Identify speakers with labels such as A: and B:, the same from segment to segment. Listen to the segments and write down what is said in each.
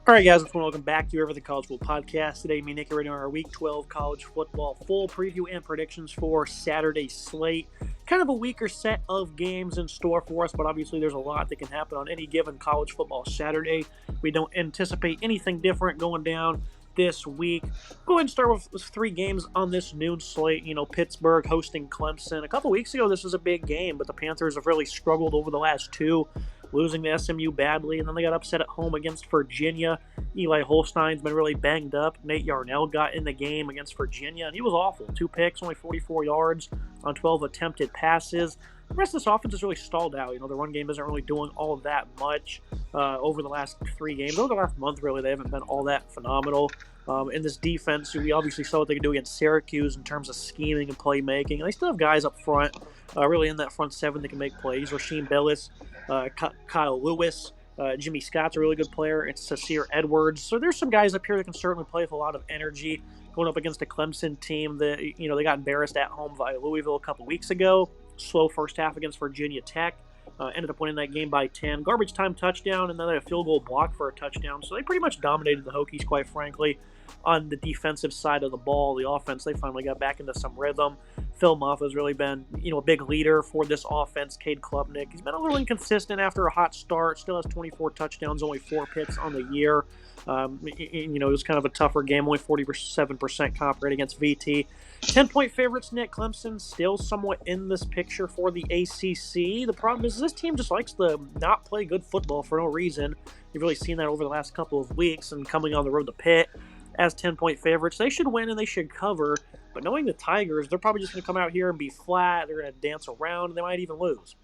A: All right, guys, welcome back to Everything College Football Podcast. Today, me and Nick are ready on our Week 12 college football full preview and predictions for Saturday slate. Kind of a weaker set of games in store for us, but obviously there's a lot that can happen on any given college football Saturday. We don't anticipate anything different going down this week. Go ahead and start with 3 games on this noon slate. Pittsburgh hosting Clemson. A couple weeks ago, this was a big game, but the Panthers have really struggled over the last 2, losing to SMU badly, and then they got upset at home against Virginia. Eli Holstein's been really banged up. Nate Yarnell got in the game against Virginia, and he was awful. 2 picks, only 44 yards on 12 attempted passes. The rest of this offense is really stalled out. The run game isn't really doing all that much over the last 3 games. Over the last month, really, they haven't been all that phenomenal. In this defense, we obviously saw what they could do against Syracuse in terms of scheming and playmaking. And they still have guys up front, really in that front 7 that can make plays. Rasheem Billis, Kyle Lewis, Jimmy Scott's a really good player. It's Sasir Edwards. So there's some guys up here that can certainly play with a lot of energy. Going up against a Clemson team that, they got embarrassed at home by Louisville a couple weeks ago. Slow first half against Virginia Tech. Ended up winning that game by 10. Garbage time touchdown, and then a field goal block for a touchdown. So they pretty much dominated the Hokies, quite frankly, on the defensive side of the ball. The offense, they finally got back into some rhythm. Phil Maffa's really been, a big leader for this offense. Cade Klubnik, he's been a little inconsistent after a hot start. Still has 24 touchdowns, only 4 picks on the year. It was kind of a tougher game, only 47% comp rate against VT. 10-point favorites, Nick. Clemson still somewhat in this picture for the ACC. The problem is this team just likes to not play good football for no reason. You've really seen that over the last couple of weeks, and coming on the road to Pitt as 10-point favorites. They should win and they should cover, but knowing the Tigers, they're probably just going to come out here and be flat. They're going to dance around, and they might even lose.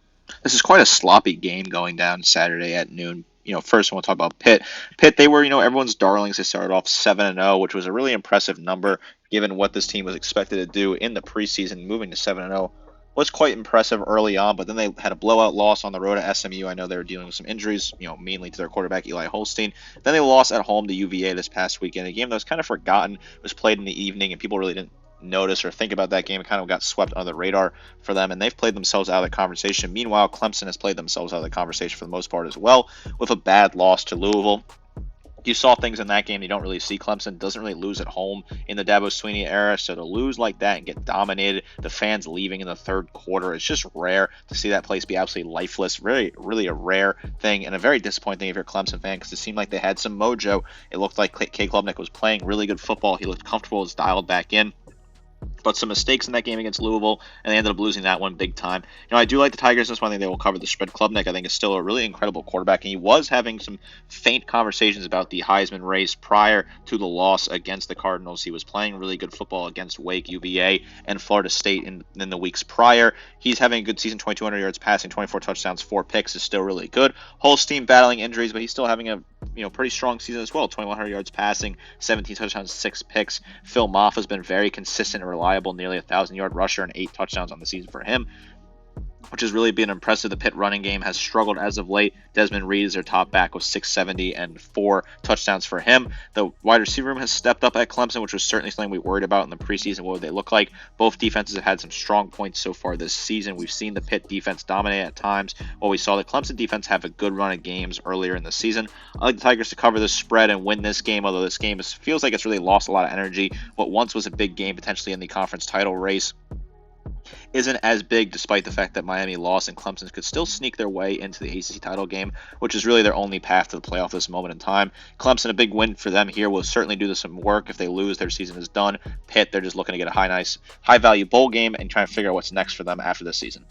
B: This is quite a sloppy game going down Saturday at noon. First I want to talk about Pitt. Pitt, they were, everyone's darlings. They started off 7-0, which was a really impressive number given what this team was expected to do in the preseason. Moving to 7-0 was quite impressive early on, but then they had a blowout loss on the road at SMU. I know they were dealing with some injuries, mainly to their quarterback, Eli Holstein. Then they lost at home to UVA this past weekend, a game that was kind of forgotten. It was played in the evening, and people really didn't notice or think about that game. It kind of got swept under the radar for them, and they've played themselves out of the conversation. Meanwhile, Clemson has played themselves out of the conversation for the most part as well, with a bad loss to Louisville. You saw things in that game you don't really see. Clemson doesn't really lose at home in the Dabo Swinney era, so to lose like that and get dominated, the fans leaving in the third quarter, it's just rare to see that place be absolutely lifeless. Really a rare thing, and a very disappointing thing if you're a Clemson fan, because it seemed like they had some mojo. It looked like Cade Klubnik was playing really good football. He looked comfortable, was dialed back in. But some mistakes in that game against Louisville, and they ended up losing that one big time. I do like the Tigers. That's one thing they will cover the spread. Klubnik, I think, is still a really incredible quarterback, and he was having some faint conversations about the Heisman race prior to the loss against the Cardinals. He was playing really good football against Wake, UVA, and Florida State in the weeks prior. He's having a good season, 2,200 yards passing, 24 touchdowns, 4 picks is still really good. Holstein battling injuries, but he's still having a pretty strong season as well. 2,100 yards passing, 17 touchdowns, 6 picks. Phil Maffa has been very consistent and reliable, nearly 1,000-yard rusher and 8 touchdowns on the season for him, which has really been impressive. The Pitt running game has struggled as of late. Desmond Reed is their top back with 670 and 4 touchdowns for him. The wide receiver room has stepped up at Clemson, which was certainly something we worried about in the preseason. What would they look like? Both defenses have had some strong points so far this season. We've seen the Pitt defense dominate at times, while we saw the Clemson defense have a good run of games earlier in the season. I like the Tigers to cover this spread and win this game, although this game feels like it's really lost a lot of energy. What once was a big game potentially in the conference title race isn't as big, despite the fact that Miami lost, and Clemson could still sneak their way into the ACC title game, which is really their only path to the playoff at this moment in time. Clemson, a big win for them here, will certainly do some work. If they lose, their season is done. Pitt, they're just looking to get a high-value bowl game and trying to figure out what's next for them after this season.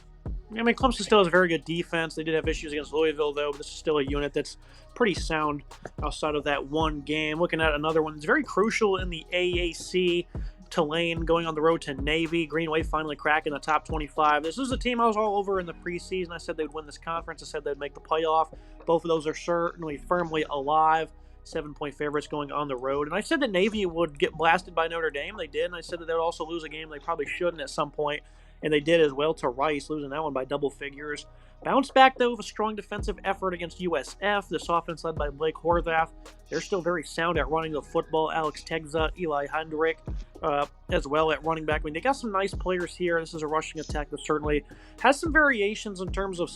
A: Clemson still has a very good defense. They did have issues against Louisville, though, but this is still a unit that's pretty sound outside of that one game. Looking at another one that's very crucial in the AAC, Tulane going on the road to Navy. Greenway finally cracking the top 25. This is a team I was all over in the preseason. I said they'd win this conference. I said they'd make the playoff. Both of those are certainly firmly alive. 7-point favorites going on the road. And I said that Navy would get blasted by Notre Dame. They did. And I said that they would also lose a game they probably shouldn't at some point. And they did as well to Rice, losing that one by double figures. Bounced back, though, with a strong defensive effort against USF. This offense led by Blake Horvath. They're still very sound at running the football. Alex Tegza, Eli Hendrick, as well at running back. I mean, they got some nice players here. This is a rushing attack that certainly has some variations in terms of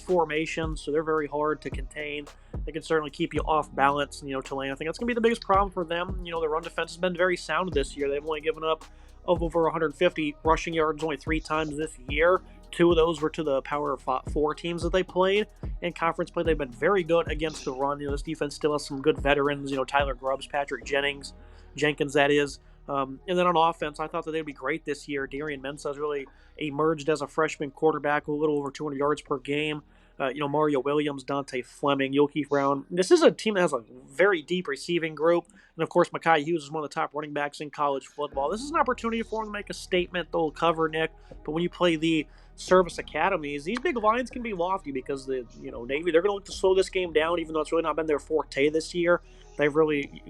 A: formation, so they're very hard to contain. They can certainly keep you off balance. Tulane, I think that's going to be the biggest problem for them. Their run defense has been very sound this year. They've only given up over 150 rushing yards only 3 times this year. 2 of those were to the Power 4 teams that they played. In conference play, they've been very good against the run. This defense still has some good veterans. Tyler Grubbs, Patrick Jenkins, that is. And then on offense, I thought that they'd be great this year. Darian Mensah has really emerged as a freshman quarterback, a little over 200 yards per game. Mario Williams, Dante Fleming, Yokeith Brown. This is a team that has a very deep receiving group. And, of course, Mekhi Hughes is one of the top running backs in college football. This is an opportunity for them to make a statement they'll cover, Nick. But when you play the service academies, these big lines can be lofty because the Navy, they're going to look to slow this game down, even though it's really not been their forte this year. They've really,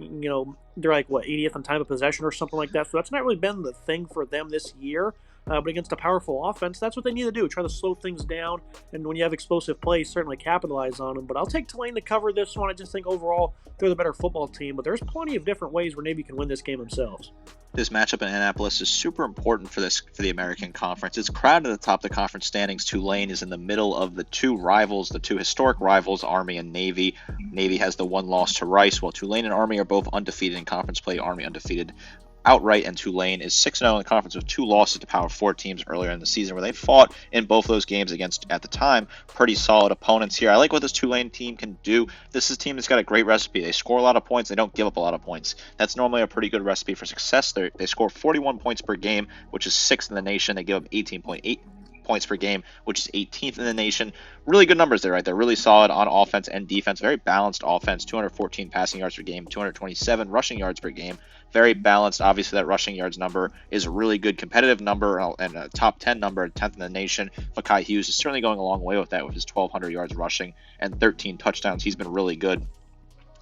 A: they're like, 80th in time of possession or something like that. So that's not really been the thing for them this year. But against a powerful offense, that's what they need to do. Try to slow things down. And when you have explosive plays, certainly capitalize on them. But I'll take Tulane to cover this one. I just think overall they're the better football team. But there's plenty of different ways where Navy can win this game themselves.
B: This matchup in Annapolis is super important for the American Conference. It's crowded at the top of the conference standings. Tulane is in the middle of the 2 rivals, the 2 historic rivals, Army and Navy. Navy has the 1 loss to Rice, while Tulane and Army are both undefeated in conference play. Army undefeated outright, and Tulane is 6-0 in the conference with 2 losses to Power 4 teams earlier in the season, where they fought in both those games against, at the time, pretty solid opponents here. I like what this Tulane team can do. This is a team that's got a great recipe. They score a lot of points. They don't give up a lot of points. That's normally a pretty good recipe for success. They score 41 points per game, which is 6th in the nation. They give up 18.8 points per game, which is 18th in the nation. Really good numbers there, right? They're really solid on offense and defense. Very balanced offense, 214 passing yards per game, 227 rushing yards per game. Very balanced. Obviously, that rushing yards number is a really good competitive number and a top 10 number, 10th in the nation. Mekhi Hughes is certainly going a long way with that, with his 1,200 yards rushing and 13 touchdowns. He's been really good.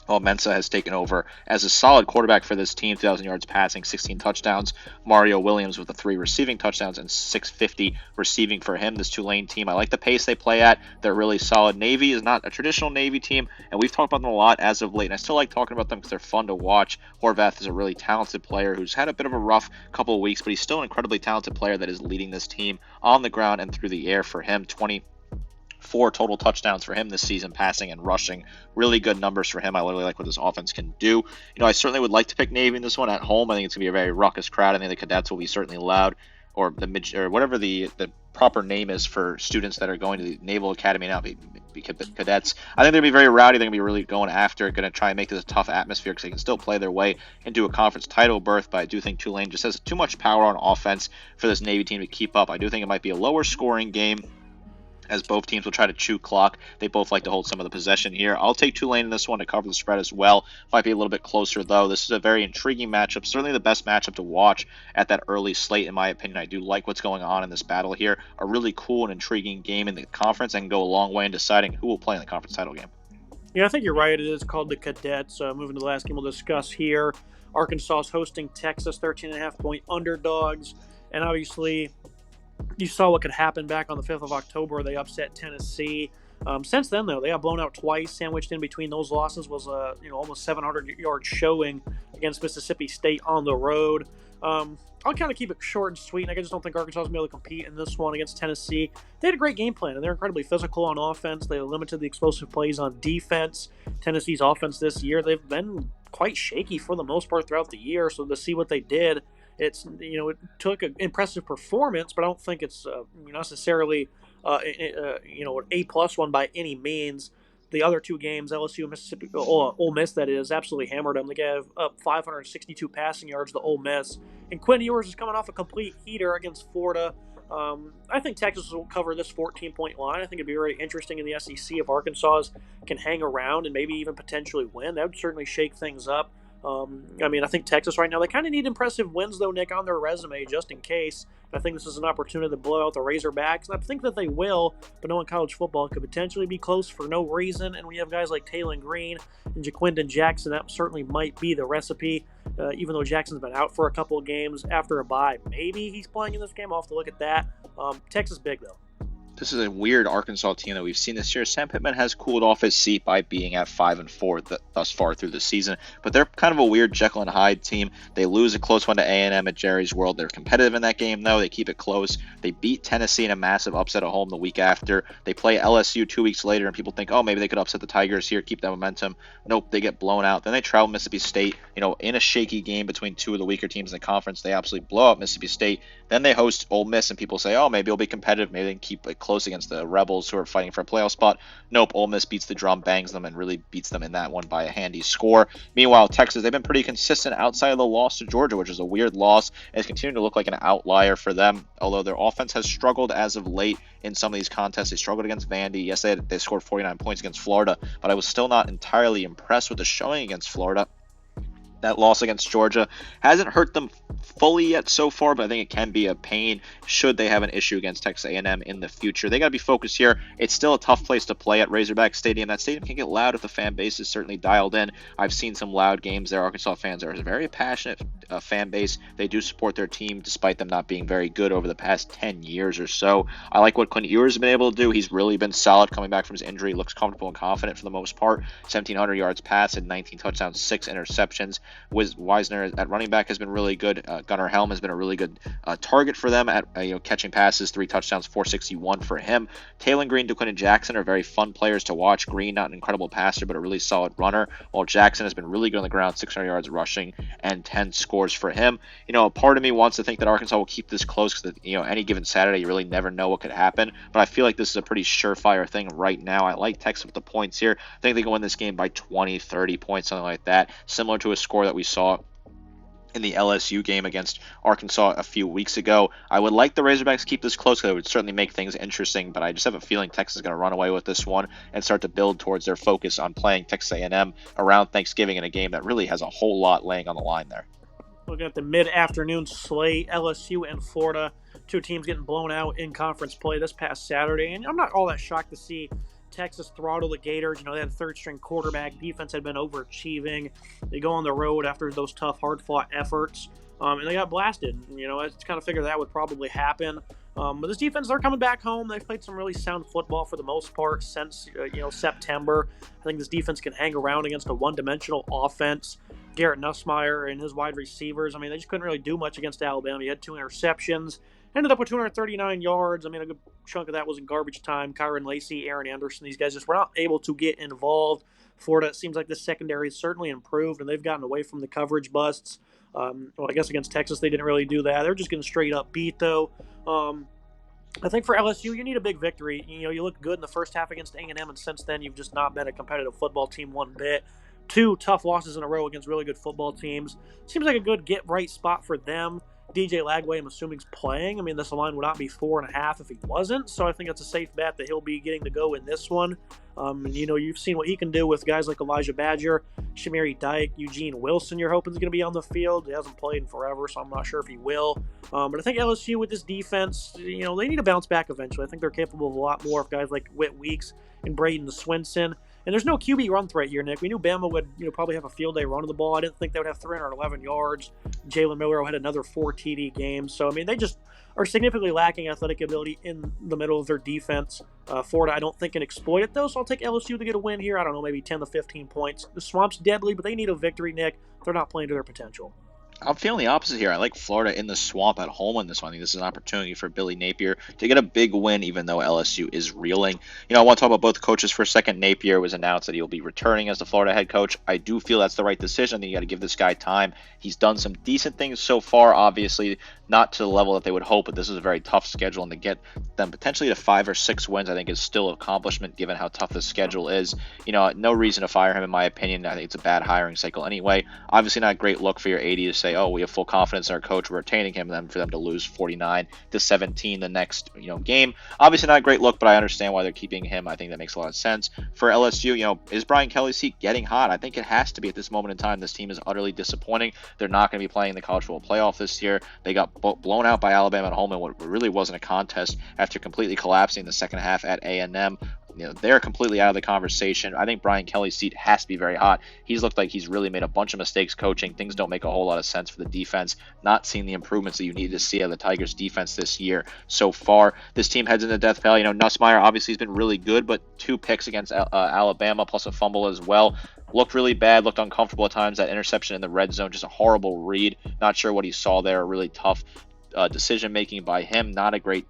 B: Well, Mensah has taken over as a solid quarterback for this team, 2,000 yards passing, 16 touchdowns. Mario Williams with the 3 receiving touchdowns and 650 receiving for him. This Tulane team, I like the pace they play at. They're really solid. Navy is not a traditional Navy team, and we've talked about them a lot as of late, and I still like talking about them because they're fun to watch. Horvath is a really talented player who's had a bit of a rough couple of weeks, but he's still an incredibly talented player that is leading this team on the ground and through the air for him. 24 total touchdowns for him this season, passing and rushing. Really good numbers for him. I really like what this offense can do. I certainly would like to pick Navy in this one at home. I think it's going to be a very ruckus crowd. I think the cadets will be certainly loud, or whatever the proper name is for students that are going to the Naval Academy now, be cadets. I think they're going to be very rowdy. They're going to be really going after it, going to try and make this a tough atmosphere because they can still play their way into a conference title berth. But I do think Tulane just has too much power on offense for this Navy team to keep up. I do think it might be a lower scoring game, as both teams will try to chew clock. They both like to hold some of the possession here. I'll take Tulane in this one to cover the spread as well. Might be a little bit closer, though. This is a very intriguing matchup. Certainly the best matchup to watch at that early slate, in my opinion. I do like what's going on in this battle here. A really cool and intriguing game in the conference, and can go a long way in deciding who will play in the conference title game.
A: Yeah, I think you're right. It is called the Cadets. Moving to the last game we'll discuss here. Arkansas is hosting Texas, 13.5-point underdogs. And obviously, you saw what could happen back on the 5th of October. They upset Tennessee. Since then, though, they got blown out twice. Sandwiched in between those losses was a almost 700-yard showing against Mississippi State on the road. I'll kind of keep it short and sweet. I just don't think Arkansas is going to be able to compete in this one against Tennessee. They had a great game plan, and they're incredibly physical on offense. They limited the explosive plays on defense. Tennessee's offense this year, they've been quite shaky for the most part throughout the year. So to see what they did, it took an impressive performance, but I don't think it's necessarily an A+ one by any means. The other 2 games, LSU and Ole Miss, that is, absolutely hammered them. They gave up 562 passing yards to Ole Miss. And Quinn Ewers is coming off a complete heater against Florida. I think Texas will cover this 14-point line. I think it'd be very interesting in the SEC if Arkansas can hang around and maybe even potentially win. That would certainly shake things up. I think Texas right now, they kind of need impressive wins, though, Nick, on their resume, just in case. I think this is an opportunity to blow out the Razorbacks, and I think that they will, but knowing college football, it could potentially be close for no reason, and we have guys like Taylon Green and Jaquindon Jackson. That certainly might be the recipe, even though Jackson's been out for a couple of games after a bye. Maybe he's playing in this game. I'll have to look at that. Texas big, though.
B: this is a weird Arkansas team that we've seen this year. Sam Pittman has cooled off his seat by being at 5-4 thus far through the season, but they're kind of a weird Jekyll and Hyde team. They lose a close one to A&M at Jerry's World. They're competitive in that game, though. They keep it close. They beat Tennessee in a massive upset at home the week after. They play LSU 2 weeks later, and people think, oh, maybe they could upset the Tigers here, keep that momentum. Nope, they get blown out. Then they travel Mississippi State, in a shaky game between two of the weaker teams in the conference. They absolutely blow out Mississippi State. Then they host Ole Miss, and people say, oh, maybe it'll be competitive. Maybe they can keep it close against the Rebels who are fighting for a playoff spot. Nope, Ole Miss beats the drum, bangs them, and really beats them in that one by a handy score. Meanwhile, Texas, they've been pretty consistent outside of the loss to Georgia, which is a weird loss, and it's continuing to look like an outlier for them, although their offense has struggled as of late in some of these contests. They struggled against Vandy. Yes, they scored 49 points against Florida, but I was still not entirely impressed with the showing against Florida. That loss against Georgia hasn't hurt them fully yet so far, but I think it can be a pain should they have an issue against Texas A&M in the future. They got to be focused here. It's still a tough place to play at Razorback Stadium. That stadium can get loud if the fan base is certainly dialed in. I've seen some loud games there. Arkansas fans are a very passionate fan base. They do support their team despite them not being very good over the past 10 years or so. I like what Quinn Ewers has been able to do. He's really been solid coming back from his injury. Looks comfortable and confident for the most part. 1,700 yards passed and 19 touchdowns, 6 interceptions. Wisner at running back has been really good. Gunnar Helm has been a really good target for them at catching passes. 3 touchdowns, 461 for him. Taylor Green, DeQuinton Jackson are very fun players to watch. Green, not an incredible passer, but a really solid runner, while Jackson has been really good on the ground, 600 yards rushing and 10 scores for him. A part of me wants to think that Arkansas will keep this close because any given Saturday you really never know what could happen, but I feel like this is a pretty surefire thing right now. I like Texas with the points here. I think they can win this game by 20, 30 points, something like that, similar to a score that we saw in the LSU game against Arkansas a few weeks ago. I would like the Razorbacks to keep this close because it would certainly make things interesting, but I just have a feeling Texas is going to run away with this one and start to build towards their focus on playing Texas A&M around Thanksgiving in a game that really has a whole lot laying on the line there.
A: Looking at the mid-afternoon slate, LSU and Florida, 2 teams getting blown out in conference play this past Saturday, and I'm not all that shocked to see Texas throttle the Gators. They had a third-string quarterback. Defense had been overachieving. They go on the road after those tough, hard-fought efforts, and they got blasted. I just kind of figured that would probably happen. But this defense, they're coming back home. They've played some really sound football for the most part since September. I think this defense can hang around against a one-dimensional offense. Garrett Nussmeier and his wide receivers, they just couldn't really do much against Alabama. He had 2 interceptions. Ended up with 239 yards. A good chunk of that was in garbage time. Kyron Lacey, Aaron Anderson, these guys just were not able to get involved. Florida, it seems like the secondary has certainly improved, and they've gotten away from the coverage busts. I guess against Texas they didn't really do that. They're just getting straight up beat, though. I think for LSU, you need a big victory. You look good in the first half against A&M, and since then you've just not been a competitive football team one bit. 2 tough losses in a row against really good football teams. Seems like a good get-right spot for them. DJ Lagway, I'm assuming, is playing. This line would not be 4.5 if he wasn't, so I think it's a safe bet that he'll be getting to go in this one. You've seen what he can do with guys like Elijah Badger, Shamiri Dyke, Eugene Wilson you're hoping is going to be on the field. He hasn't played in forever, so I'm not sure if he will. But I think LSU with this defense, they need to bounce back eventually. I think they're capable of a lot more of guys like Whit Weeks and Braden Swinson. And there's no QB run threat here, Nick. We knew Bama would probably have a field day running the ball. I didn't think they would have 311 yards. Jalen Miller had another 4 TD game. So, they just are significantly lacking athletic ability in the middle of their defense. Florida, I don't think, can exploit it, though. So I'll take LSU to get a win here. I don't know, maybe 10 to 15 points. The Swamp's deadly, but they need a victory, Nick. They're not playing to their potential.
B: I'm feeling the opposite here. I like Florida in the Swamp at home in this one. I think this is an opportunity for Billy Napier to get a big win, even though LSU is reeling. I want to talk about both coaches for a second. Napier was announced that he'll be returning as the Florida head coach. I do feel that's the right decision. I think you got to give this guy time. He's done some decent things so far, obviously, not to the level that they would hope, but this is a very tough schedule, and to get them potentially to 5 or 6 wins, I think is still an accomplishment given how tough the schedule is. No reason to fire him, in my opinion. I think it's a bad hiring cycle anyway. Obviously not a great look for your AD to say, oh, we have full confidence in our coach, we're retaining him, and then for them to lose 49-17 the next game. Obviously not a great look, but I understand why they're keeping him. I think that makes a lot of sense. For LSU, is Brian Kelly's seat getting hot? I think it has to be at this moment in time. This team is utterly disappointing. They're not going to be playing the college football playoff this year. They got blown out by Alabama at home in what really wasn't a contest after completely collapsing the second half at A&M. they're completely out of the conversation. I think Brian Kelly's seat has to be very hot. He's looked like he's really made a bunch of mistakes coaching. Things don't make a whole lot of sense for the defense. Not seeing the improvements that you need to see out of the Tigers defense this year so far. This team heads into Death Valley. Nussmeier obviously has been really good, but 2 picks against Alabama plus a fumble as well. Looked really bad, looked uncomfortable at times. That interception in the red zone, just a horrible read. Not sure what he saw there. Really tough decision making by him. Not a great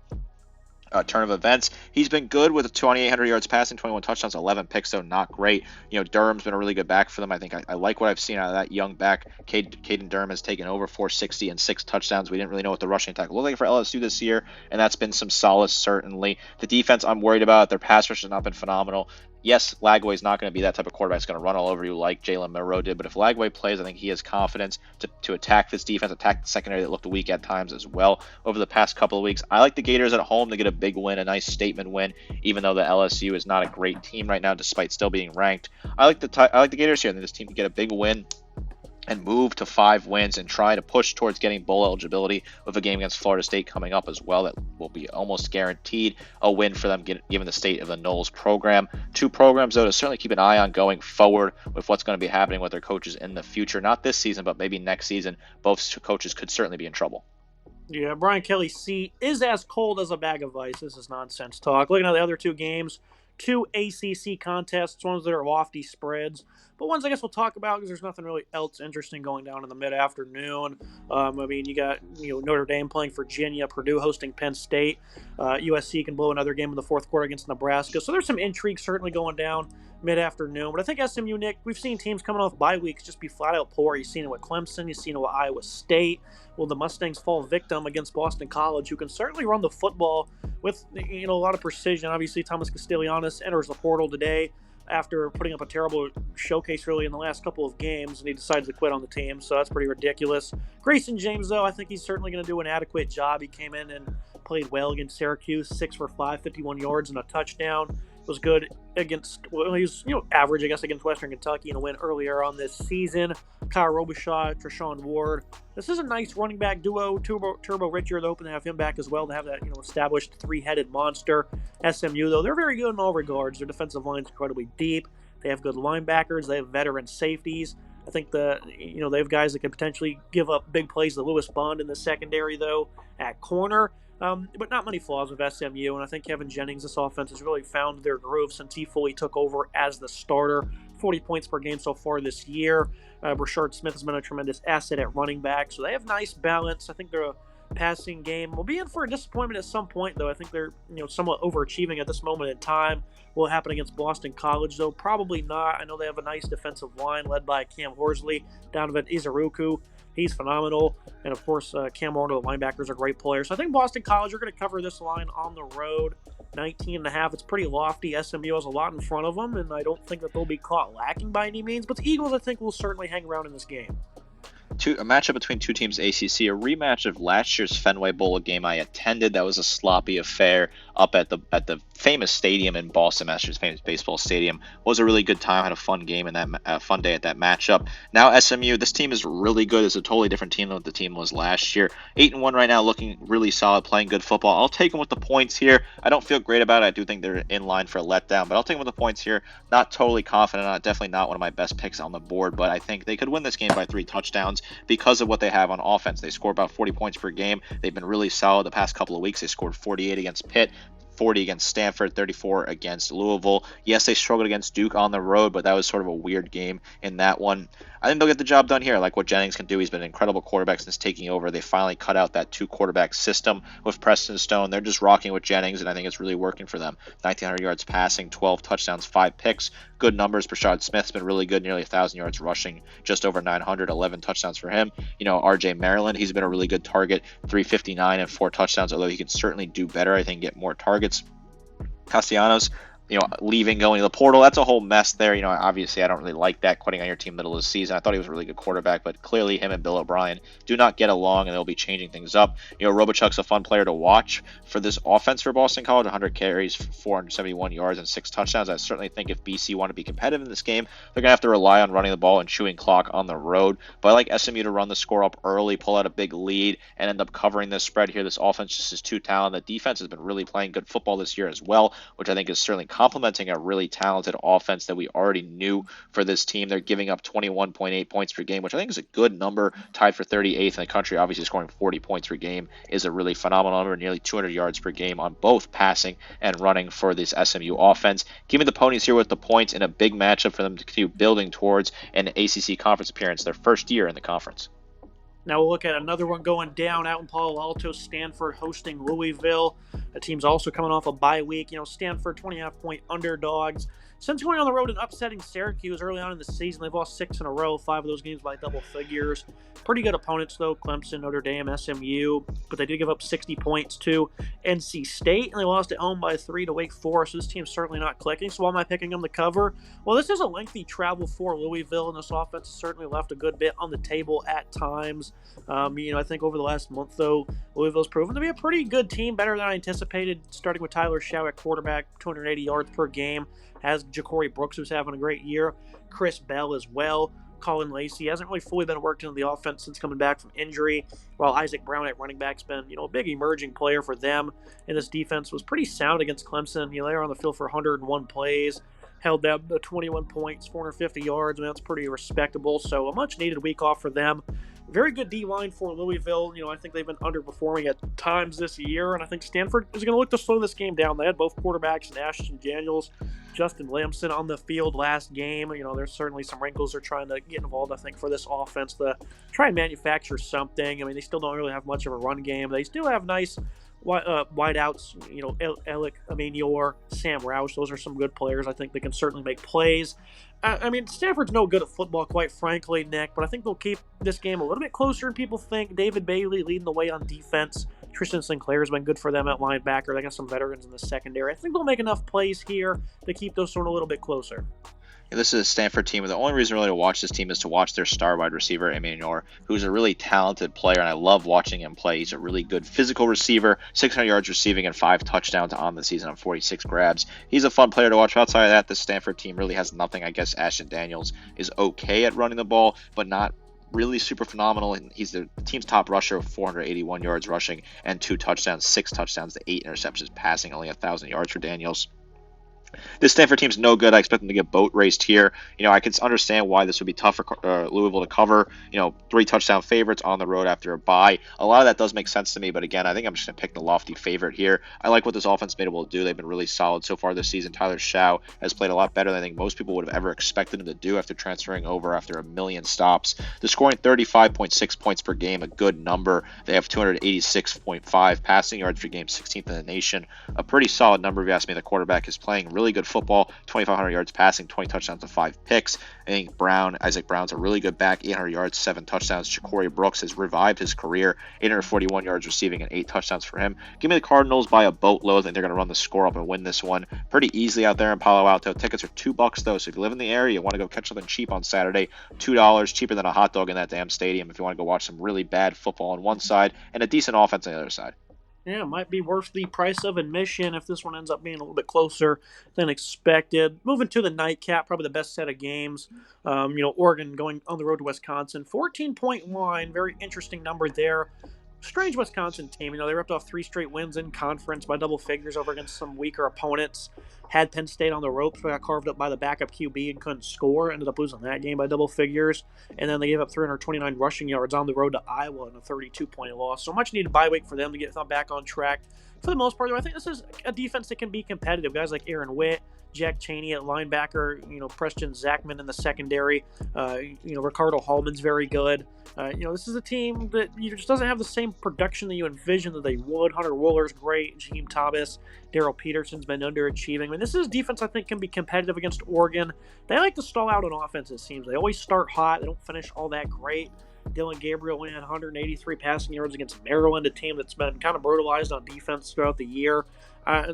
B: turn of events. He's been good with 2,800 yards passing, 21 touchdowns, 11 picks, though not great. Durham's been a really good back for them. I think I like what I've seen out of that young back. Caden Durham has taken over 460 and 6 touchdowns. We didn't really know what the rushing attack looked like for LSU this year, and that's been some solace, certainly. The defense I'm worried about. Their pass rush has not been phenomenal. Yes, Lagway's not going to be that type of quarterback that's going to run all over you like Jalen Monroe did, but if Lagway plays, I think he has confidence to attack this defense, attack the secondary that looked weak at times as well over the past couple of weeks. I like the Gators at home to get a big win, a nice statement win, even though the LSU is not a great team right now despite still being ranked. I like the Gators here. I think this team can get a big win and move to 5 wins and try to push towards getting bowl eligibility with a game against Florida State coming up as well. That will be almost guaranteed a win for them given the state of the Knowles program. 2 programs, though, to certainly keep an eye on going forward with what's going to be happening with their coaches in the future. Not this season, but maybe next season. Both coaches could certainly be in trouble.
A: Yeah, Brian Kelly's seat is as cold as a bag of ice. This is nonsense talk. Looking at the other 2 games, 2 ACC contests, ones that are lofty spreads, but ones I guess we'll talk about because there's nothing really else interesting going down in the mid-afternoon. You got Notre Dame playing Virginia, Purdue hosting Penn State. USC can blow another game in the fourth quarter against Nebraska. So there's some intrigue certainly going down mid-afternoon. But I think SMU, Nick, we've seen teams coming off bye weeks just be flat-out poor. You've seen it with Clemson. You've seen it with Iowa State. Will the Mustangs fall victim against Boston College, who can certainly run the football with a lot of precision? Obviously, Thomas Castellanos enters the portal today after putting up a terrible showcase really in the last couple of games, and he decided to quit on the team, so that's pretty ridiculous. Grayson James, though, I think he's certainly going to do an adequate job. He came in and played well against Syracuse, 6 for 5, 51 yards and a touchdown. Was good against, he was average, I guess, against Western Kentucky in a win earlier on this season. Kyle Robichaud, Treshawn Ward. This is a nice running back duo. Turbo Richard, hoping to have him back as well to have that established 3-headed monster. SMU, though, they're very good in all regards. Their defensive line's incredibly deep. They have good linebackers. They have veteran safeties. I think they have guys that could potentially give up big plays to Lewis Bond in the secondary, though, at corner. But not many flaws with SMU, and I think Kevin Jennings, this offense, has really found their groove since he fully took over as the starter. 40 points per game so far this year. Brashard Smith has been a tremendous asset at running back, so they have nice balance. I think their passing game will be in for a disappointment at some point, though. I think they're somewhat overachieving at this moment in time. Will it happen against Boston College, though? Probably not. I know they have a nice defensive line led by Cam Horsley, Donovan Izuruku. He's phenomenal. And, of course, Cam Arnold, the linebackers, are great players. So I think Boston College are going to cover this line on the road. 19.5. It's pretty lofty. SMU has a lot in front of them, and I don't think that they'll be caught lacking by any means. But the Eagles, I think, will certainly hang around in this game.
B: A matchup between 2 teams ACC, a rematch of last year's Fenway Bowl, a game I attended. That was a sloppy affair up at the famous stadium in Boston, Massachusetts, famous baseball stadium. Was a really good time. Had a fun game and that fun day at that matchup. Now SMU, this team is really good. It's a totally different team than what the team was last year. 8-1 right now, looking really solid, playing good football. I'll take them with the points here. I don't feel great about it. I do think they're in line for a letdown, but I'll take them with the points here. Not totally confident on it. Definitely not one of my best picks on the board, but I think they could win this game by 3 touchdowns because of what they have on offense. They score about 40 points per game. They've been really solid the past couple of weeks. They scored 48 against Pitt, 40 against Stanford, 34 against Louisville. Yes, they struggled against Duke on the road, but that was sort of a weird game in that one. I think they'll get the job done here. I like what Jennings can do. He's been an incredible quarterback since taking over. They finally cut out that 2-quarterback system with Preston Stone. They're just rocking with Jennings, and I think it's really working for them. 1,900 yards passing, 12 touchdowns, 5 picks. Good numbers. Brashard Smith's been really good, nearly 1,000 yards rushing, just over 900, 11 touchdowns for him. R.J. Maryland, he's been a really good target, 359 and 4 touchdowns, although he can certainly do better, I think, get more targets. Castellanos, leaving, going to the portal. That's a whole mess there. Obviously I don't really like that, quitting on your team middle of the season. I thought he was a really good quarterback, but clearly him and Bill O'Brien do not get along, and they'll be changing things up. Robichuk's a fun player to watch for this offense for Boston College. 100 carries, 471 yards, and 6 touchdowns. I certainly think if BC want to be competitive in this game, they're going to have to rely on running the ball and chewing clock on the road. But I like SMU to run the score up early, pull out a big lead, and end up covering this spread here. This offense just is too talented. The defense has been really playing good football this year as well, which I think is certainly complementing a really talented offense that we already knew for this team. They're giving up 21.8 points per game, which I think is a good number, tied for 38th in the country. Obviously, scoring 40 points per game is a really phenomenal number, nearly 200 yards per game on both passing and running for this SMU offense. Give me the Ponies here with the points in a big matchup for them to continue building towards an ACC conference appearance, their first year in the conference.
A: Now we'll look at another one going down out in Palo Alto. Stanford hosting Louisville. The team's also coming off a bye week. Stanford 20.5-point underdogs. Since going on the road and upsetting Syracuse early on in the season, they've lost 6 in a row, 5 of those games by double figures. Pretty good opponents, though, Clemson, Notre Dame, SMU. But they did give up 60 points to NC State, and they lost at home by 3 to Wake Forest. So this team's certainly not clicking. So why am I picking them to cover? Well, this is a lengthy travel for Louisville, and this offense has certainly left a good bit on the table at times. I think over the last month, though, Louisville's proven to be a pretty good team, better than I anticipated, starting with Tyler Shaw at quarterback, 280 yards per game. Has Ja'Cory Brooks, who's having a great year. Chris Bell as well. Colin Lacey hasn't really fully been worked into the offense since coming back from injury, while Isaac Brown at running back's been, a big emerging player for them. And this defense was pretty sound against Clemson. They were on the field for 101 plays, held them to 21 points, 450 yards. That's pretty respectable. So a much-needed week off for them. Very good D-line for Louisville. I think they've been underperforming at times this year, and I think Stanford is going to look to slow this game down. They had both quarterbacks, Ashton Daniels, Justin Lamson, on the field last game. There's certainly some wrinkles they're trying to get involved, I think, for this offense to try and manufacture something. They still don't really have much of a run game. They still have nice wideouts, Alec Amenior, Sam Roush. Those are some good players. I think they can certainly make plays. Stanford's no good at football, quite frankly, Nick, but I think they'll keep this game a little bit closer than people think. David Bailey leading the way on defense. Tristan Sinclair's been good for them at linebacker. They got some veterans in the secondary. I think they'll make enough plays here to keep those one a little bit closer.
B: This is a Stanford team, and the only reason really to watch this team is to watch their star wide receiver, Emmanuel, who's a really talented player, and I love watching him play. He's a really good physical receiver, 600 yards receiving and 5 touchdowns on the season on 46 grabs. He's a fun player to watch. Outside of that, the Stanford team really has nothing. I guess Ashton Daniels is okay at running the ball, but not really super phenomenal. He's the team's top rusher with 481 yards rushing and 2 touchdowns, 6 touchdowns to 8 interceptions passing, only 1,000 yards for Daniels. This Stanford team's no good. I expect them to get boat raced here. I can understand why this would be tough for Louisville to cover. 3 touchdown favorites on the road after a bye. A lot of that does make sense to me, but again, I think I'm just going to pick the lofty favorite here. I like what this offense been able to do. They've been really solid so far this season. Tyler Shaw has played a lot better than I think most people would have ever expected him to do after transferring over after a million stops. They're scoring 35.6 points per game, a good number. They have 286.5 passing yards per game, 16th in the nation. A pretty solid number if you ask me. The quarterback is playing really good football, 2,500 yards passing, 20 touchdowns to 5 picks. I think Isaac Brown's a really good back, 800 yards, 7 touchdowns. Ja'Cory Brooks has revived his career, 841 yards receiving and 8 touchdowns for him. Give me the Cardinals by a boatload. I think they're going to run the score up and win this one pretty easily out there in Palo Alto. Tickets are $2 though, so if you live in the area, you want to go catch something cheap on Saturday, $2, cheaper than a hot dog in that damn stadium if you want to go watch some really bad football on one side and a decent offense on the other side.
A: Yeah, it might be worth the price of admission if this one ends up being a little bit closer than expected. Moving to the nightcap, probably the best set of games. Oregon going on the road to Wisconsin. 14-point line, very interesting number there. Strange Wisconsin team. They ripped off 3 straight wins in conference by double figures over against some weaker opponents. Had Penn State on the ropes, but got carved up by the backup QB and couldn't score. Ended up losing that game by double figures. And then they gave up 329 rushing yards on the road to Iowa in a 32-point loss. So much needed bye week for them to get back on track. For the most part, though, I think this is a defense that can be competitive. Guys like Aaron Witt, Jack Chaney at linebacker, Preston Zachman in the secondary, Ricardo Hallman's very good. This is a team that just doesn't have the same production that you envisioned that they would. Hunter Wooler's great, Jaheim Thomas, Daryl Peterson's been underachieving. This is a defense I think can be competitive against Oregon. They like to stall out on offense, it seems. They always start hot. They don't finish all that great. Dylan Gabriel went 183 passing yards against Maryland, a team that's been kind of brutalized on defense throughout the year.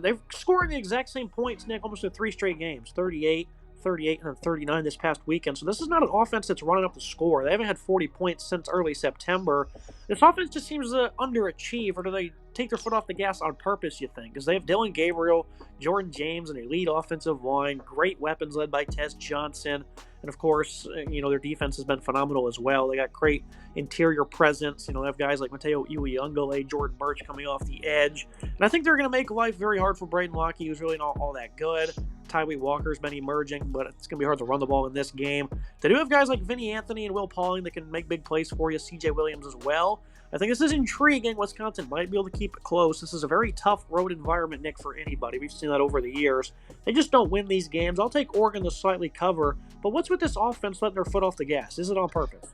A: They've scored the exact same points, Nick, almost in 3 straight games, 38, 38, and then 39 this past weekend. So this is not an offense that's running up the score. They haven't had 40 points since early September. This offense just seems to underachieve, or do they take their foot off the gas on purpose, you think? Because they have Dylan Gabriel, Jordan James, an elite offensive line, great weapons led by Tez Johnson. And, of course, their defense has been phenomenal as well. They got great interior presence. They have guys like Mateo Uiagalelei, Jordan Birch coming off the edge. And I think they're going to make life very hard for Braden Locke, who's really not all that good. Tyree Walker's been emerging, but it's going to be hard to run the ball in this game. They do have guys like Vinny Anthony and Will Pauling that can make big plays for you, CJ Williams as well. I think this is intriguing. Wisconsin might be able to keep it close. This is a very tough road environment, Nick, for anybody. We've seen that over the years. They just don't win these games. I'll take Oregon to slightly cover, but what's with this offense letting their foot off the gas? Is it on purpose?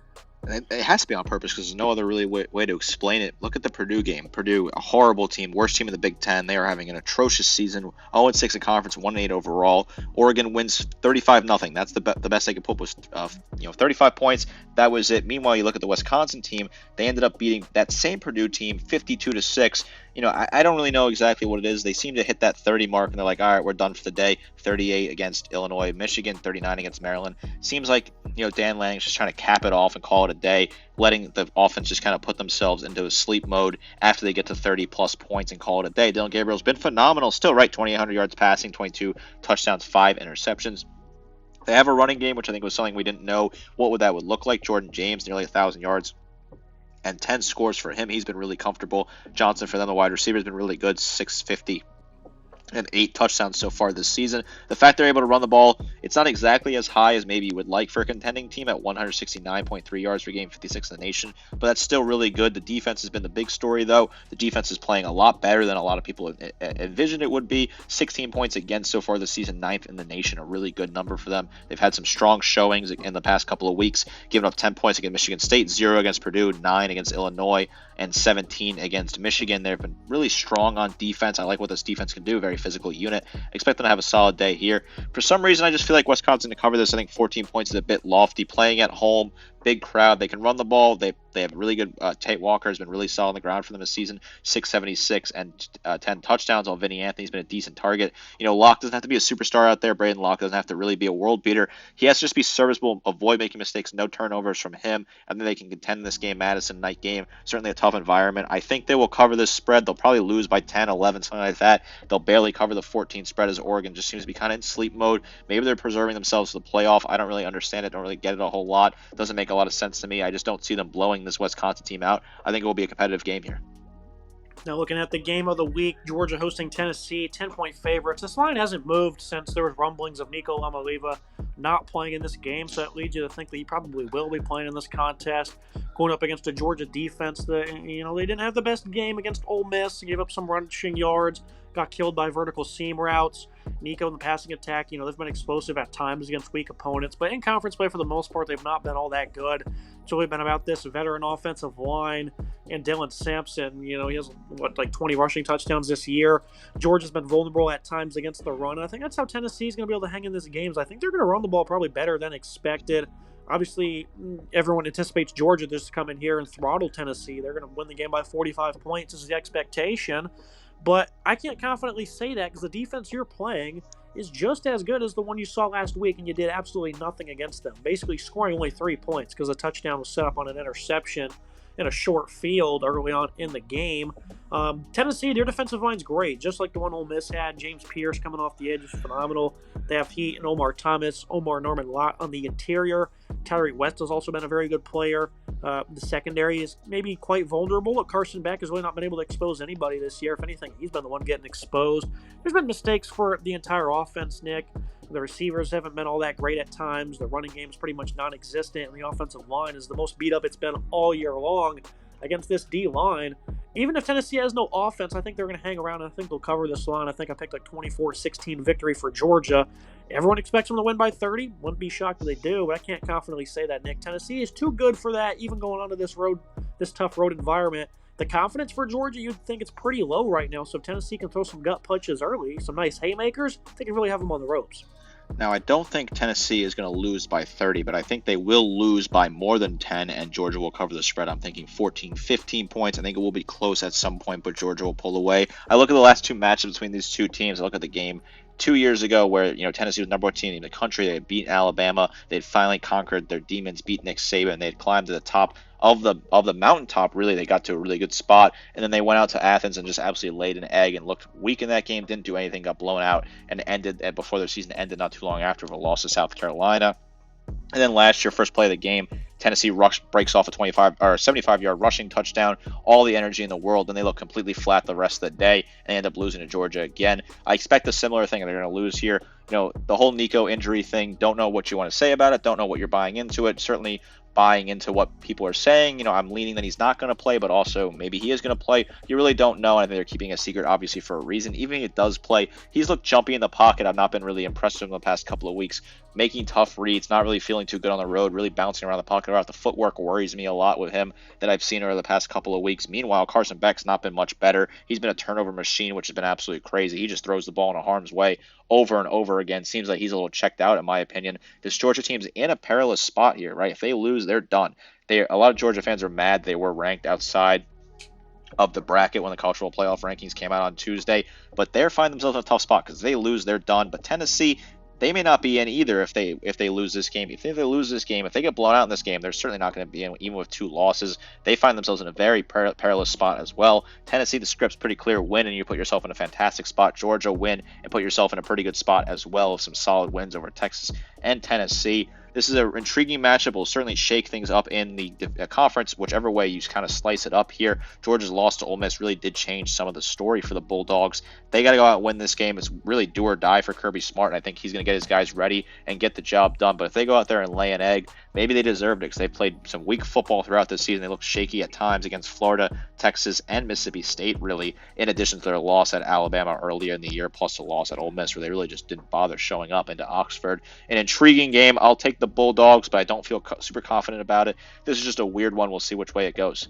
B: It has to be on purpose because there's no other really way to explain it. Look at the Purdue game. Purdue, a horrible team, worst team in the Big Ten. They are having an atrocious season, 0-6 in conference, 1-8 overall. Oregon wins 35-0. That's the best they could put was 35 points. That was it. Meanwhile, you look at the Wisconsin team. They ended up beating that same Purdue team 52-6. I don't really know exactly what it is. They seem to hit that 30 mark, and they're like, all right, we're done for the day. 38 against Illinois, Michigan, 39 against Maryland. Seems like, Dan Lanning's just trying to cap it off and call it a day, letting the offense just kind of put themselves into a sleep mode after they get to 30-plus points and call it a day. Dylan Gabriel's been phenomenal still, right? 2,800 yards passing, 22 touchdowns, 5 interceptions. They have a running game, which I think was something we didn't know what that would look like. Jordan James, nearly 1,000 yards and 10 scores for him. He's been really comfortable. Johnson, for them, the wide receiver, has been really good, 650 and 8 touchdowns so far this season. The fact they're able to run the ball, it's not exactly as high as maybe you would like for a contending team at 169.3 yards per game, 56th in the nation, but that's still really good. The defense has been the big story, though. The defense is playing a lot better than a lot of people envisioned it would be. 16 points against so far this season, 9th in the nation, a really good number for them. They've had some strong showings in the past couple of weeks, giving up 10 points against Michigan State, 0 against Purdue, 9 against Illinois, and 17 against Michigan. They've been really strong on defense. I like what this defense can do, very physical unit. Expect them to have a solid day here. For some reason, I just feel like Wisconsin to cover this. I think 14 points is a bit lofty. Playing at home, big crowd. They can run the ball. They have really good. Tate Walker has been really solid on the ground for them this season. 676 and 10 touchdowns. While Vinny Anthony's been a decent target. Locke doesn't have to be a superstar out there. Braden Locke doesn't have to really be a world beater. He has to just be serviceable, avoid making mistakes, no turnovers from him, and then they can contend in this game. Madison night game, certainly a tough environment. I think they will cover this spread. They'll probably lose by 10, 11, something like that. They'll barely cover the 14 spread as Oregon just seems to be kind of in sleep mode. Maybe they're preserving themselves for the playoff. I don't really understand it. Don't really get it a whole lot. Doesn't make a lot of sense to me. I just don't see them blowing this Wisconsin team out. I think it will be a competitive game here.
A: Now looking at the game of the week, Georgia hosting Tennessee, 10-point favorites. This line hasn't moved since there was rumblings of Nico Lamaliva not playing in this game, so that leads you to think that he probably will be playing in this contest. Going up against a Georgia defense that, they didn't have the best game against Ole Miss, gave up some rushing yards, got killed by vertical seam routes. Nico in the passing attack, they've been explosive at times against weak opponents, but in conference play for the most part, they've not been all that good. It's really been about this veteran offensive line and Dylan Sampson. He has, 20 rushing touchdowns this year. Georgia's been vulnerable at times against the run. I think that's how Tennessee's going to be able to hang in this game. I think they're going to run the ball probably better than expected. Obviously, everyone anticipates Georgia just to come in here and throttle Tennessee. They're going to win the game by 45 points. This is the expectation. But I can't confidently say that because the defense you're playing is just as good as the one you saw last week, and you did absolutely nothing against them, basically scoring only 3 points because a touchdown was set up on an interception in a short field early on in the game. Tennessee, their defensive line's great, just like the one Ole Miss had. James Pierce coming off the edge is phenomenal. They have Heat and Omar Thomas, Omar Norman Lott on the interior. Tyree West has also been a very good player. The secondary is maybe quite vulnerable. Carson Beck has really not been able to expose anybody this year. If anything, he's been the one getting exposed. There's been mistakes for the entire offense, Nick. The receivers haven't been all that great at times. The running game is pretty much non-existent, and the offensive line is the most beat up it's been all year long against this D-line. Even if Tennessee has no offense, I think they're going to hang around, and I think they'll cover this line. I think I picked 24-16 victory for Georgia. Everyone expects them to win by 30. Wouldn't be shocked if they do, but I can't confidently say that, Nick. Tennessee is too good for that, even going onto this tough road environment. The confidence for Georgia, you'd think it's pretty low right now, so if Tennessee can throw some gut punches early, some nice haymakers, they can really have them on the ropes.
B: Now, I don't think Tennessee is going to lose by 30, but I think they will lose by more than 10, and Georgia will cover the spread. I'm thinking 14, 15 points. I think it will be close at some point, but Georgia will pull away. I look at the last two matchups between these two teams. I look at the game 2 years ago where Tennessee was the number one team in the country. They had beat Alabama. They had finally conquered their demons, beat Nick Saban. They had climbed to the top of the mountaintop. Really, they got to a really good spot, and then they went out to Athens and just absolutely laid an egg and looked weak in that game. Didn't do anything. Got blown out and ended before their season ended not too long after with a loss to South Carolina. And then last year, first play of the game, Tennessee breaks off a 25 or 75-yard rushing touchdown, all the energy in the world, and they look completely flat the rest of the day and end up losing to Georgia again. I expect a similar thing. They're going to lose here. The whole Nico injury thing, don't know what you want to say about it, don't know what you're buying into it. Certainly buying into what people are saying. I'm leaning that he's not going to play, but also maybe he is going to play. You really don't know. I think they're keeping a secret, obviously, for a reason. Even if it does play, he's looked jumpy in the pocket. I've not been really impressed with him the past couple of weeks. Making tough reads, not really feeling too good on the road, really bouncing around the pocket. The footwork worries me a lot with him that I've seen over the past couple of weeks. Meanwhile, Carson Beck's not been much better. He's been a turnover machine, which has been absolutely crazy. He just throws the ball in harm's way over and over again. Seems like he's a little checked out, in my opinion. This Georgia team's in a perilous spot here, right? If they lose, they're done. A lot of Georgia fans are mad they were ranked outside of the bracket when the college football playoff rankings came out on Tuesday, but they're finding themselves in a tough spot because they lose, they're done. But Tennessee, they may not be in either if they lose this game. If they lose this game, if they get blown out in this game, they're certainly not going to be in, even with 2 losses. They find themselves in a very perilous spot as well. Tennessee, the script's pretty clear: win and you put yourself in a fantastic spot. Georgia, win and put yourself in a pretty good spot as well, with some solid wins over Texas and Tennessee. This is an intriguing matchup. Will certainly shake things up in the conference, whichever way you kind of slice it up here. Georgia's loss to Ole Miss really did change some of the story for the Bulldogs. They got to go out and win this game. It's really do or die for Kirby Smart, and I think he's going to get his guys ready and get the job done. But if they go out there and lay an egg, maybe they deserved it because they played some weak football throughout this season. They looked shaky at times against Florida, Texas, and Mississippi State, really, in addition to their loss at Alabama earlier in the year, plus the loss at Ole Miss, where they really just didn't bother showing up into Oxford. An intriguing game. I'll take the Bulldogs, but I don't feel super confident about it. This is just a weird one. We'll see which way it goes.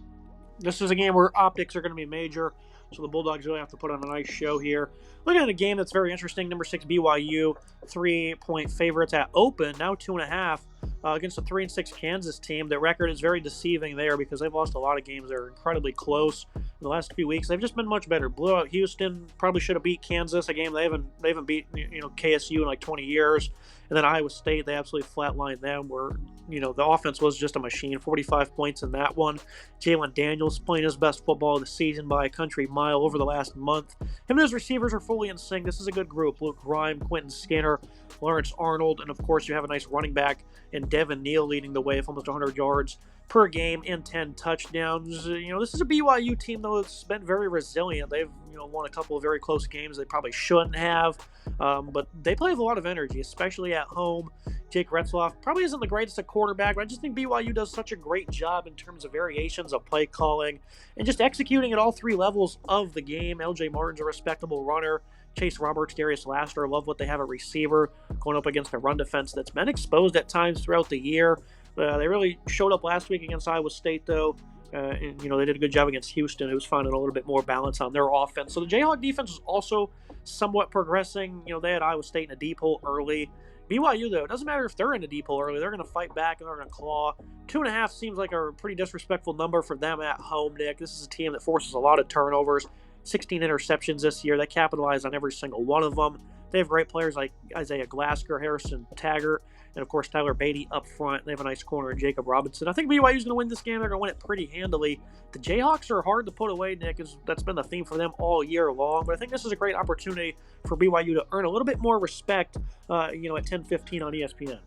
A: This is a game where optics are going to be major, so the Bulldogs really have to put on a nice show here. Looking at a game that's very interesting, number 6 BYU, 3-point favorites at open, now 2.5, against a 3-6 Kansas team. Their record is very deceiving there because they've lost a lot of games that are incredibly close in the last few weeks. They've just been much better. Blew out Houston, probably should have beat Kansas, a game they haven't beat KSU in like 20 years. And then Iowa State, they absolutely flatlined them, where the offense was just a machine. 45 points in that one. Jalen Daniels playing his best football of the season by a country mile over the last month. Him and his receivers are fully in sync. This is a good group. Luke Grime, Quentin Skinner, Lawrence Arnold, and of course you have a nice running back in Devin Neal leading the way with almost 100 yards per game and 10 touchdowns. This is a BYU team, though, that's been very resilient. They've won a couple of very close games they probably shouldn't have, but they play with a lot of energy, especially at home. Jake Retzloff probably isn't the greatest at quarterback, but I just think BYU does such a great job in terms of variations of play calling and just executing at all 3 levels of the game. LJ Martin's a respectable runner. Chase Roberts, Darius Laster, love what they have at receiver, going up against a run defense that's been exposed at times throughout the year. They really showed up last week against Iowa State, though. And they did a good job against Houston, who was finding a little bit more balance on their offense. So the Jayhawk defense was also somewhat progressing. They had Iowa State in a deep hole early. BYU, though, it doesn't matter if they're in a deep hole early. They're going to fight back and they're going to claw. 2.5 seems like a pretty disrespectful number for them at home, Nick. This is a team that forces a lot of turnovers. 16 interceptions this year. They capitalize on every single one of them. They have great players like Isaiah Glasker, Harrison Taggart, and of course Tyler Beatty up front. They have a nice corner in Jacob Robinson. I think BYU is going to win this game. They're going to win it pretty handily. The Jayhawks are hard to put away, Nick. That's been the theme for them all year long. But I think this is a great opportunity for BYU to earn a little bit more respect, at 10:15 on ESPN.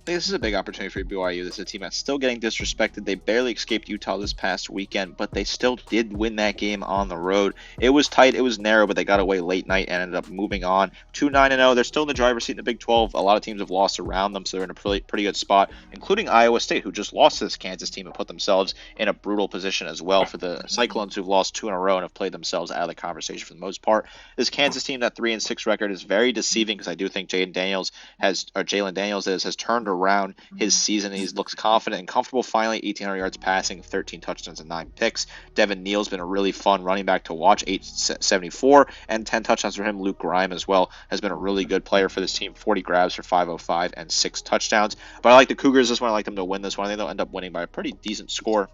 B: This is a big opportunity for BYU. This is a team that's still getting disrespected. They barely escaped Utah this past weekend, but they still did win that game on the road. It was tight, it was narrow, but they got away late night and ended up moving on. 2-9-0. They're still in the driver's seat in the Big 12. A lot of teams have lost around them, so they're in a pretty good spot, including Iowa State, who just lost to this Kansas team and put themselves in a brutal position as well. For the Cyclones, who've lost 2 in a row and have played themselves out of the conversation for the most part. This Kansas team, that 3-6 record, is very deceiving because I do think Jalen Daniels has turned around his season. He looks confident and comfortable finally. 1,800 yards passing, 13 touchdowns and 9 picks. Devin Neal's been a really fun running back to watch, 874 and 10 touchdowns for him. Luke Grime as well has been a really good player for this team. 40 grabs for 505 and 6 touchdowns. But I like the Cougars this one. I like them to win this one. I think they'll end up winning by a pretty decent score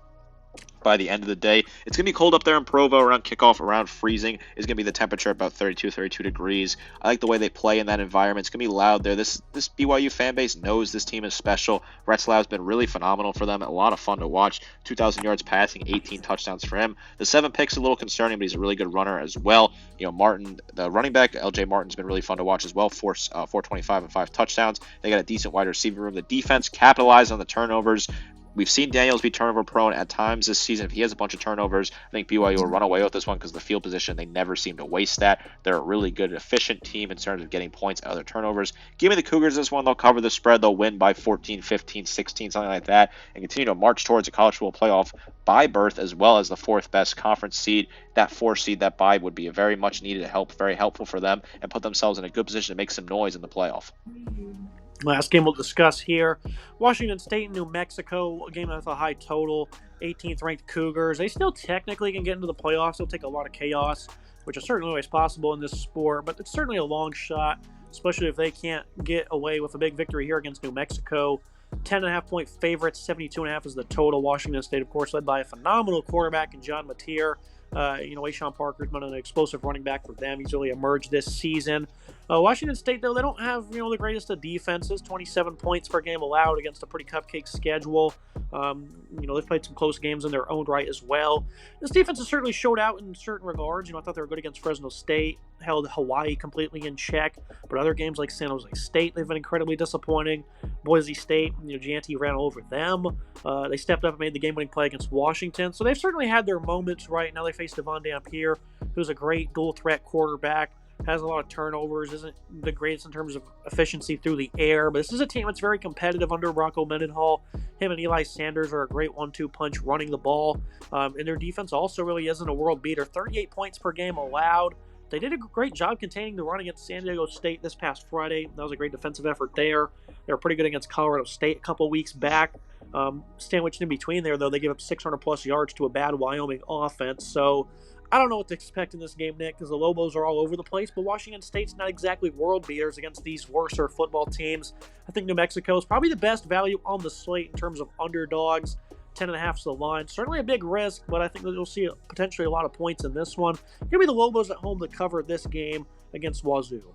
B: by the end of the day. It's going to be cold up there in Provo around kickoff, around freezing. It's going to be the temperature about 32 degrees. I like the way they play in that environment. It's going to be loud there. This BYU fan base knows this team is special. Retzlau's been really phenomenal for them. A lot of fun to watch. 2,000 yards passing, 18 touchdowns for him. The 7 picks a little concerning, but he's a really good runner as well. Martin, the running back, LJ Martin's been really fun to watch as well. 425 and 5 touchdowns. They got a decent wide receiver room. The defense capitalized on the turnovers. we've seen Daniels be turnover prone at times this season. If he has a bunch of turnovers, I think BYU will run away with this one because the field position, they never seem to waste that. They're a really good, efficient team in terms of getting points out of their turnovers. Give me the Cougars this one. They'll cover the spread. They'll win by 14, 15, 16, something like that, and continue to march towards a college football playoff bye berth as well as the fourth best conference seed. That 4 seed, that bye would be a very much needed help, very helpful for them, and put themselves in a good position to make some noise in the playoff.
A: Last game we'll discuss here, Washington State and New Mexico, a game with a high total, 18th ranked Cougars. They still technically can get into the playoffs. It'll take a lot of chaos, which is certainly always possible in this sport, but it's certainly a long shot, especially if they can't get away with a big victory here against New Mexico. 10.5-point favorites, 72.5 is the total. Washington State, of course, led by a phenomenal quarterback in John Mateer. Ashawn Parker's been an explosive running back for them. He's really emerged this season. Washington State, though, they don't have the greatest of defenses. 27 points per game allowed against a pretty cupcake schedule. They've played some close games in their own right as well. This defense has certainly showed out in certain regards. I thought they were good against Fresno State, held Hawaii completely in check. But other games like San Jose State, they've been incredibly disappointing. Boise State, Gianti ran all over them. They stepped up and made the game-winning play against Washington. So they've certainly had their moments right now. They face Devon Dampier, who's a great dual-threat quarterback. Has a lot of turnovers, isn't the greatest in terms of efficiency through the air, but this is a team that's very competitive under Bronco Mendenhall. Him and Eli Sanders are a great 1-2 punch running the ball, and their defense also really isn't a world beater. 38 points per game allowed. They did a great job containing the run against San Diego State this past Friday. That was a great defensive effort there. They were pretty good against Colorado State a couple weeks back. Sandwiched in between there, though, they gave up 600-plus yards to a bad Wyoming offense, so I don't know what to expect in this game, Nick, because the Lobos are all over the place, but Washington State's not exactly world beaters against these worser football teams. I think New Mexico is probably the best value on the slate in terms of underdogs. 10.5 is the line. Certainly a big risk, but I think that you'll see potentially a lot of points in this one. Give me the Lobos at home to cover this game against Wazoo.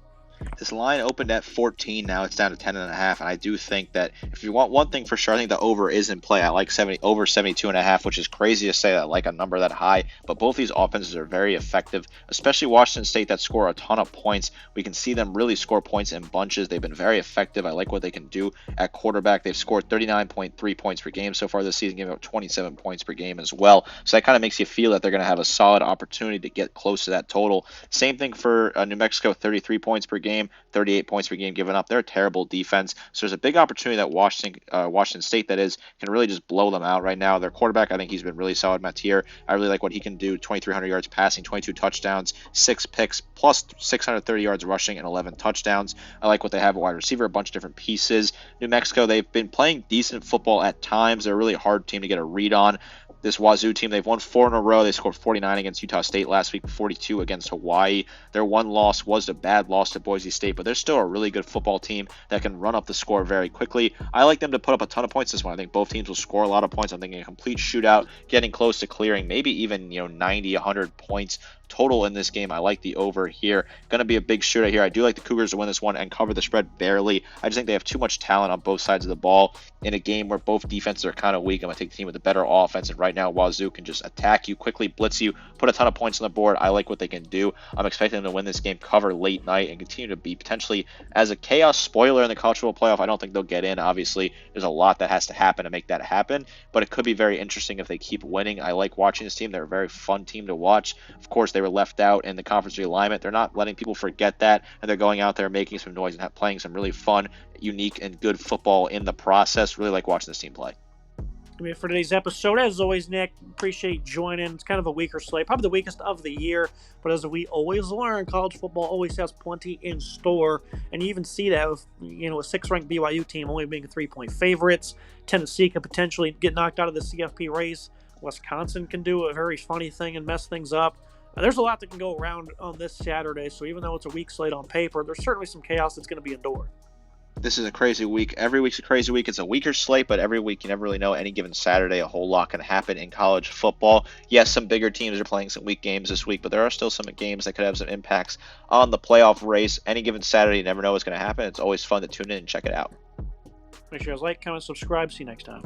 B: This line opened at 14. Now it's down to 10.5. And I do think that if you want one thing for sure, I think the over is in play. I like over 72.5, which is crazy to say that I like a number that high. But both these offenses are very effective, especially Washington State that score a ton of points. We can see them really score points in bunches. They've been very effective. I like what they can do at quarterback. They've scored 39.3 points per game so far this season, giving up 27 points per game as well. So that kind of makes you feel that they're going to have a solid opportunity to get close to that total. Same thing for New Mexico, 33 points per game. 38 points per game given up. They're a terrible defense. So there's a big opportunity that Washington State, that is, can really just blow them out right now. Their quarterback, I think he's been really solid, Mateer. I really like what he can do. 2,300 yards passing, 22 touchdowns, 6 picks, plus 630 yards rushing and 11 touchdowns. I like what they have at wide receiver, a bunch of different pieces. New Mexico, they've been playing decent football at times. They're a really hard team to get a read on. This Wazoo team, they've won 4 in a row. They scored 49 against Utah State last week, 42 against Hawaii. Their one loss was a bad loss to Boise State, but they're still a really good football team that can run up the score very quickly. I like them to put up a ton of points this one. I think both teams will score a lot of points. I'm thinking a complete shootout, getting close to clearing maybe even 90, 100 points total in this game. I like the over here. Going to be a big shootout here. I do like the Cougars to win this one and cover the spread barely. I just think they have too much talent on both sides of the ball in a game where both defenses are kind of weak. I'm going to take the team with a better offense, and right now Wazoo can just attack you, quickly blitz you, put a ton of points on the board. I like what they can do. I'm expecting them to win this game, cover late night, and continue to be potentially as a chaos spoiler in the college football playoff. I don't think they'll get in. Obviously, there's a lot that has to happen to make that happen, but it could be very interesting if they keep winning. I like watching this team. They're a very fun team to watch. Of course, they were left out in the conference realignment. They're not letting people forget that, and they're going out there making some noise and playing some really fun, unique, and good football in the process. Really like watching this team play.
A: For today's episode, as always, Nick, appreciate joining. It's kind of a weaker slate, probably the weakest of the year, but as we always learn, college football always has plenty in store, and you even see that with a 6th-ranked BYU team only being 3-point favorites. Tennessee could potentially get knocked out of the CFP race. Wisconsin can do a very funny thing and mess things up. There's a lot that can go around on this Saturday, so even though it's a weak slate on paper, there's certainly some chaos that's going to be endured.
B: This is a crazy week. Every week's a crazy week. It's a weaker slate, but every week you never really know. Any given Saturday, a whole lot can happen in college football. Yes, some bigger teams are playing some weak games this week, but there are still some games that could have some impacts on the playoff race. Any given Saturday, you never know what's going to happen. It's always fun to tune in and check it out.
A: Make sure you guys like, comment, subscribe. See you next time.